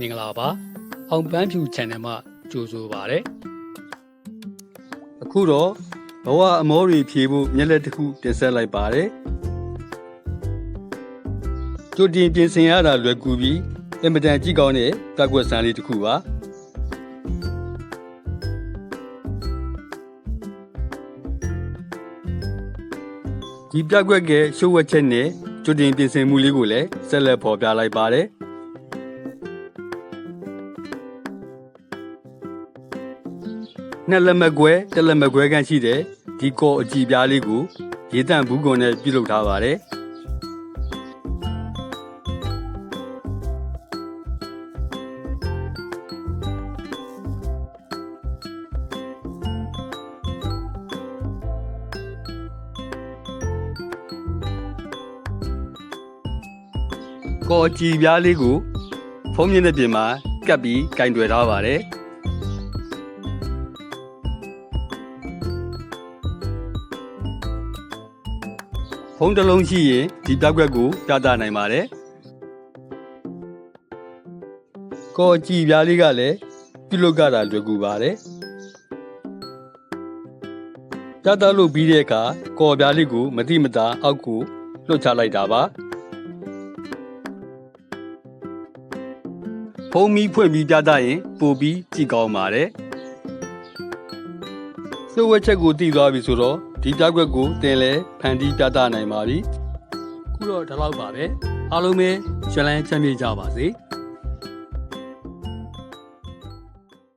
မင်္ဂလာပါအောင်ပန်းဖြူ channel မှာကြိုဆိုပါရစေအခုတော့ဘဝအမောတွေဖြေဖို့မျက်လက်တစ်ခုတင်ဆက်လိုက်ပါတယ်ကြိုတင်ပြင်ဆင်ရတာလွယ်ကူပြီးအင်မတန်ကြည့်ကောင်းတဲ့ပြကွက်ဆန်းလေးတစ်ခုပါဒီပြကွက်ကရှုပ်ဝက်ချက်နဲ့ကြိုတင်ပြင်ဆင်မှုလေးကိုလည်းဆက်လက်ဖော်ပြလိုက်ပါတယ်နှစ်လက်မကွဲတစ်လက်မကွဲခန့်ရှိတဲ့ဒီကောအကြည့်ပြားလေးကိုရေတန့်ဘူးကုန်နဲ့ပြုလုပ်ထားပါတယ်ကောအကြည့်ပြားလေးကိုဖုံးမြင့်တဲ့ပြင်မှာကပ်ပြီးကင်တွယ်ထားပါတယ်ဖုံးတစ်လုံးရှိရင်ဒီပြကွက်ကိုပြသနိုင်ပါတယ်။ကောအကြည့်ပြားလေးကလည်းပြုလုပ်ကြတာလွယ်ကူပါတယ်။ပြသလို့ပြီးတဲ့အခါကောပြားလေးကိုမတိမတာအောက်ကိုလွှတ်ချလိုက်တာပါ။ဖုံးမီးဖွင့်ပြီးပြသရင်ပိုပြီးကြည့်ကောင်းပါတယ်။စုပ်ဝက်ချက်ကိုတည်သွားပြီဆိုတော့ဒီပြကွက်ကိုတင်လဲဖန်တီးပြသနိုင်ပါပြီ။ခုတော့ဒီလောက်ပါပဲ။အားလုံးပဲရှင်းလန်းချမ်းမြေ့ကြပါစေ။